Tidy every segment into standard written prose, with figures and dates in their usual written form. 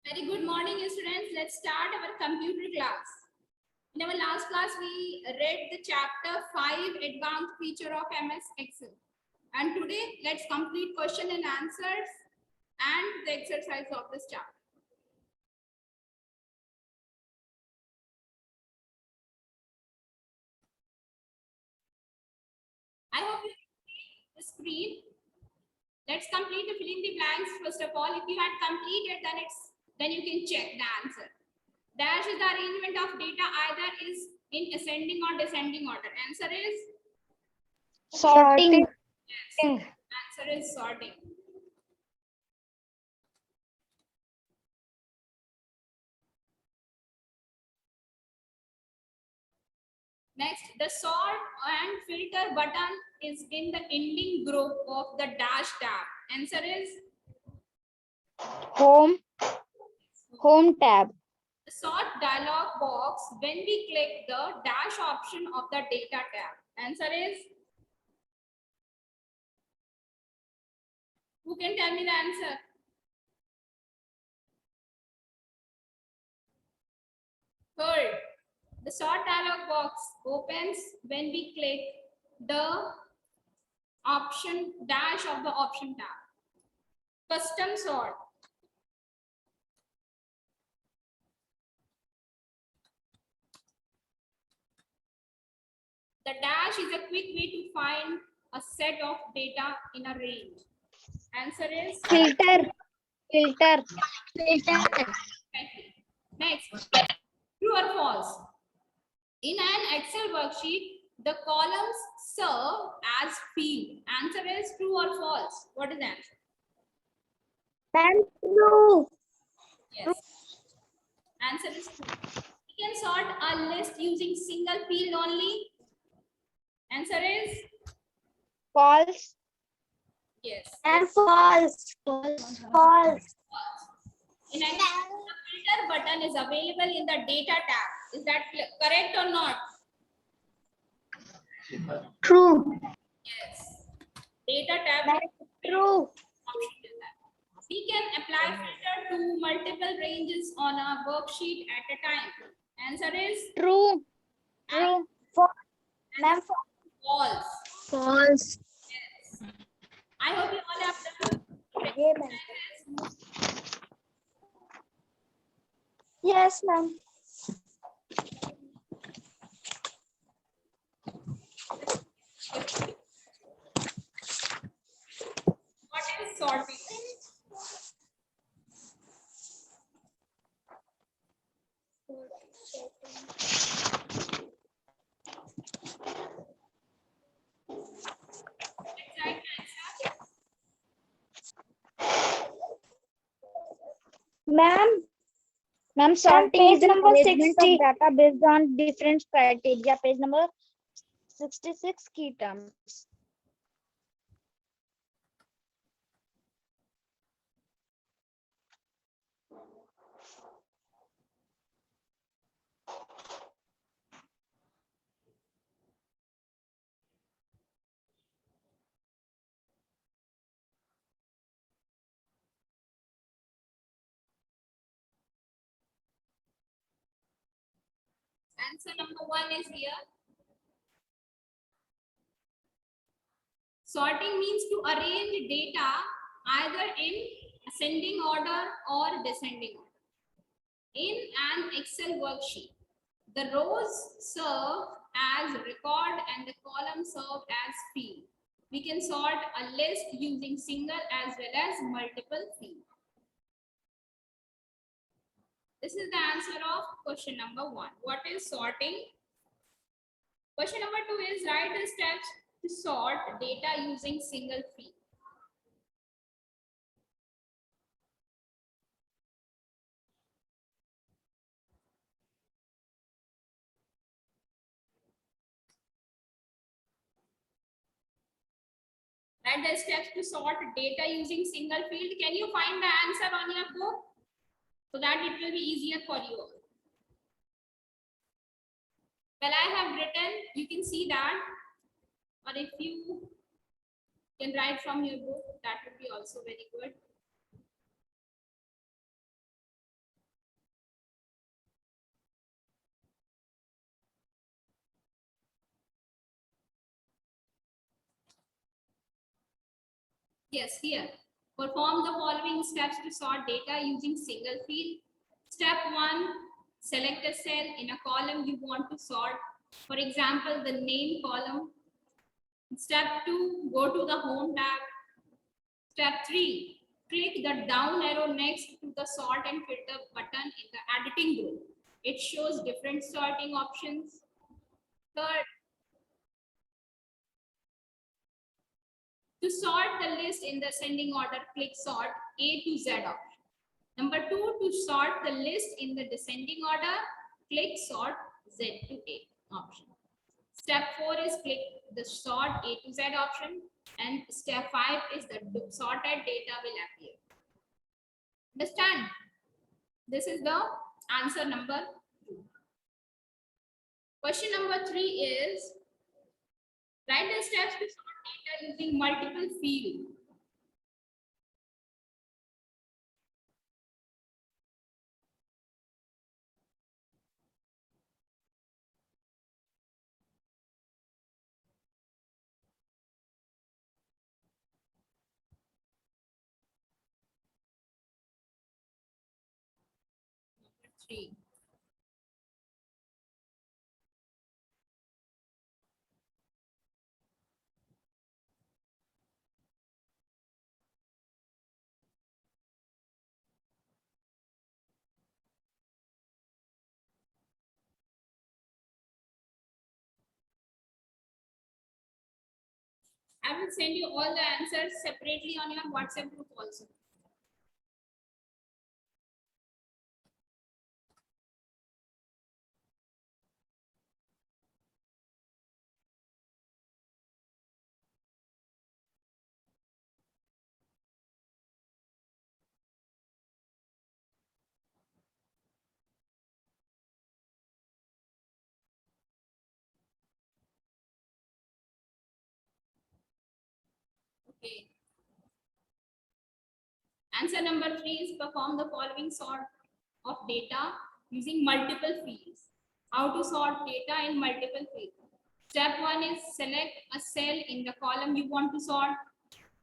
Very good morning, students. Let's start our computer class. In our last class, we read the chapter 5, Advanced Feature of MS Excel. And today, let's complete question and answers and the exercise of this chapter. I hope you see the screen. Let's complete the fill in the blanks. First of all, if you had completed, then you can check the answer. Dash is the arrangement of data either is in ascending or descending order. Answer is Sorting. yes. Answer is sorting. Next, the sort and filter button is in the ending group of the dash tab. Answer is Home tab. the sort dialog box when we click the dash option of the data tab. Answer is, who can tell me the answer? Third, the sort dialog box opens when we click the option dash of the option tab. Custom sort. The dash is a quick way to find a set of data in a range. Answer is Filter. next. True or false? In an Excel worksheet, the columns serve as field. Answer is true or false? What is the answer? True. Yes. Answer is true. We can sort a list using single field only. Answer is False. yes. And false. False. In an filter button is available in the data tab. Is that correct or not? True. Yes. Data tab. True. We can apply filter to multiple ranges on a worksheet at a time. Answer is True. True. False. false. False. Yes. I hope you all have done. Yes, ma'am. What is sorting? Let's write the answer. Ma'am, sorting page is the number arrangement 60. of data based on different criteria. Page number 66, key terms. Answer number 1 is here. Sorting means to arrange data either in ascending order or descending order. In an Excel worksheet, the rows serve as record and the columns serve as field. We can sort a list using single as well as multiple fields. This is the answer of question number 1. What is sorting? Question number 2 is write the steps to sort data using single field. Write the steps to sort data using single field. Can you find the answer on your book? So that it will be easier for you. Well, I have written, you can see that. Or if you can write from your book, that would be also very good. Yes, here. Perform the following steps to sort data using single field. Step 1, select a cell in a column you want to sort. For example, the name column. Step 2, go to the home tab. Step 3, click the down arrow next to the sort and filter button in the editing group. It shows different sorting options. Third, to sort the list in the ascending order, click sort A to Z option. Number 2, to sort the list in the descending order, click sort Z to A option. Step 4 is click the sort A to Z option, and step 5 is the sorted data will appear. Understand? This is the answer number 2. Question number 3 is write the steps to sort data using multiple fields. Number 3. I will send you all the answers separately on your WhatsApp group also. Okay. Answer number 3 is perform the following sort of data using multiple fields. How to sort data in multiple fields? Step 1 is select a cell in the column you want to sort.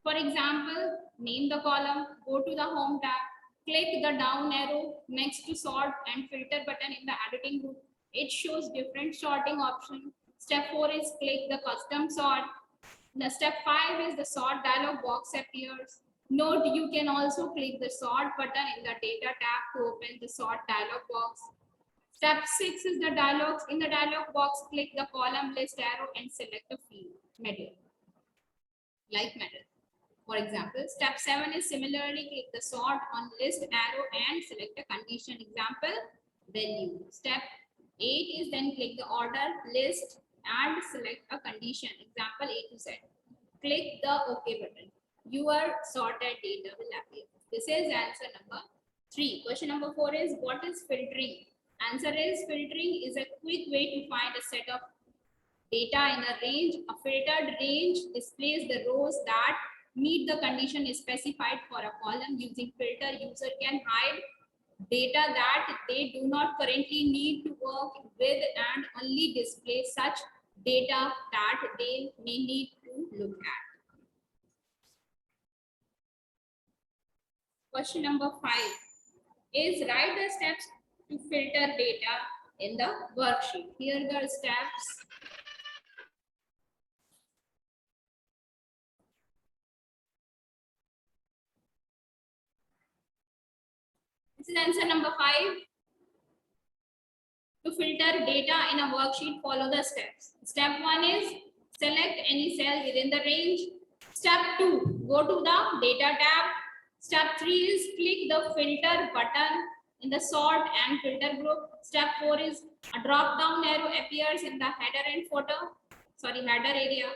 For example, name the column, go to the home tab, click the down arrow next to sort and filter button in the editing group. It shows different sorting options. Step 4 is click the custom sort. The step 5 is the sort dialog box appears. Note you can also click the sort button in the data tab to open the sort dialog box. Step 6 is the dialogs. In the dialog box, click the column list arrow and select the field method, like method. For example, step 7 is similarly click the sort on list arrow and select a condition, example value. Step 8 is then click the order list and select a condition, example A to Z. Click the OK button. Your sorted data will appear. This is answer number 3. Question number 4 is what is filtering? Answer is filtering is a quick way to find a set of data in a range. A filtered range displays the rows that meet the condition specified for a column. Using filter, user can hide data that they do not currently need to work with and only display such data that they may need to look at. Question number 5 is write the steps to filter data in the worksheet. Here are the steps. This is answer number 5. To filter data in a worksheet, follow the steps. Step 1 is select any cell within the range. Step 2, go to the data tab. Step 3 is click the filter button in the sort and filter group. Step 4 is a drop down arrow appears in the header and header area.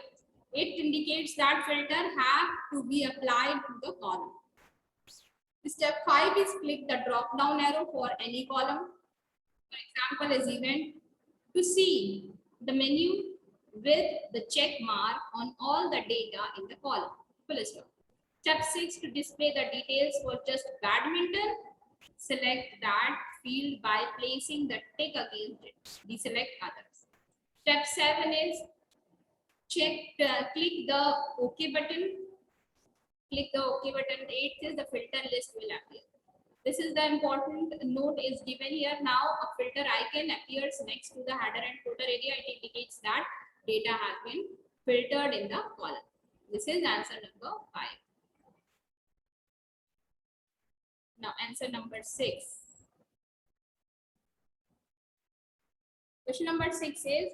It indicates that filter have to be applied to the column. Step 5 is click the drop down arrow for any column. For example, is event. To see the menu with the check mark on all the data in the column. Full stop. Step 6, to display the details for just badminton, select that field by placing the tick against it. Deselect others. Step 7 is click the OK button Click the OK button. 8th is the filter list will appear. This is the important note is given here. Now a filter icon appears next to the header and footer area. It indicates that data has been filtered in the column. This is answer number 5. Now answer number 6. Question number 6 is,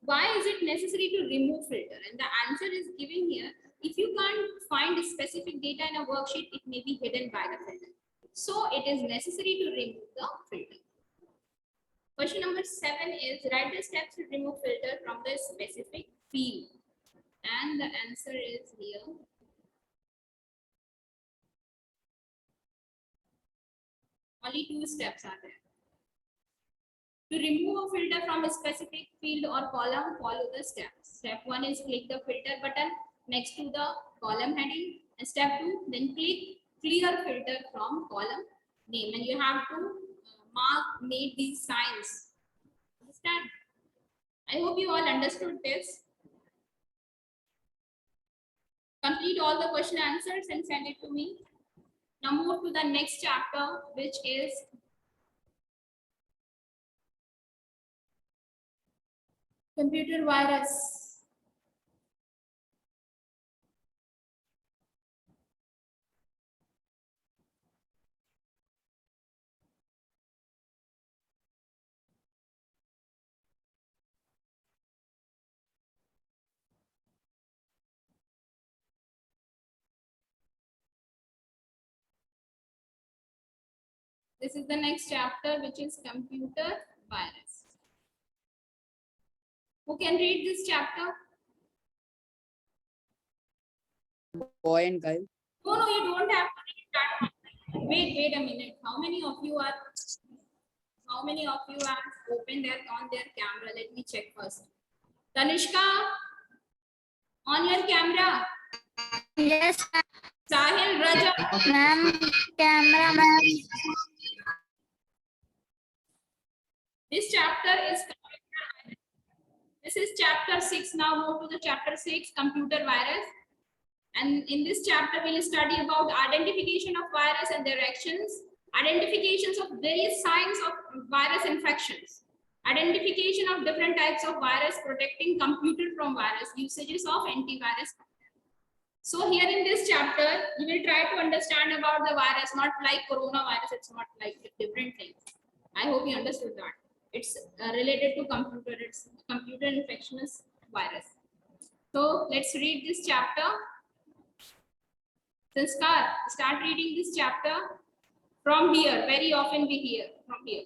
why is it necessary to remove filter? And the answer is given here. If you can't find specific data in a worksheet, it may be hidden by the filter. So it is necessary to remove the filter. Question number 7 is, write the steps to remove filter from the specific field. And the answer is here. Only 2 steps are there. To remove a filter from a specific field or column, follow the steps. Step 1 is click the filter button next to the column heading. And step 2, then click clear filter from column name. And you have to make these signs. Understand? I hope you all understood this. Complete all the question answers and send it to me. Now move to the next chapter, which is computer virus. This is the next chapter, which is computer virus. Who can read this chapter? Boy and girl. No, you don't have to read that. Wait a minute. How many of you have opened on their camera? Let me check first. Tanishka, on your camera. Yes, Sahil, Raja. ma'am. Camera, ma'am. This chapter is this is chapter 6. Now move to the chapter 6, computer virus. And in this chapter, we'll study about identification of virus and their actions, identifications of various signs of virus infections, identification of different types of virus, protecting computer from virus, usages of antivirus. So here in this chapter, you will try to understand about the virus, not like coronavirus. It's not like different things. I hope you understood that. It's related to computer. It's computer infectious virus. So let's read this chapter. Sanskar, start reading this chapter from here. Very often we hear from here.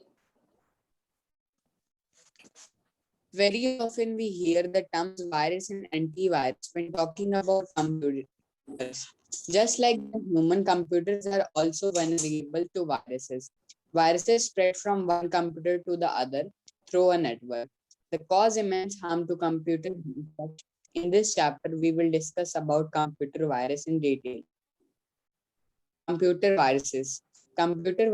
Very often we hear the terms virus and antivirus when talking about computers. Just like the human, computers are also vulnerable to viruses. Viruses spread from one computer to the other through a network. They cause immense harm to computers. In this chapter, we will discuss about computer virus in detail. Computer viruses. Computer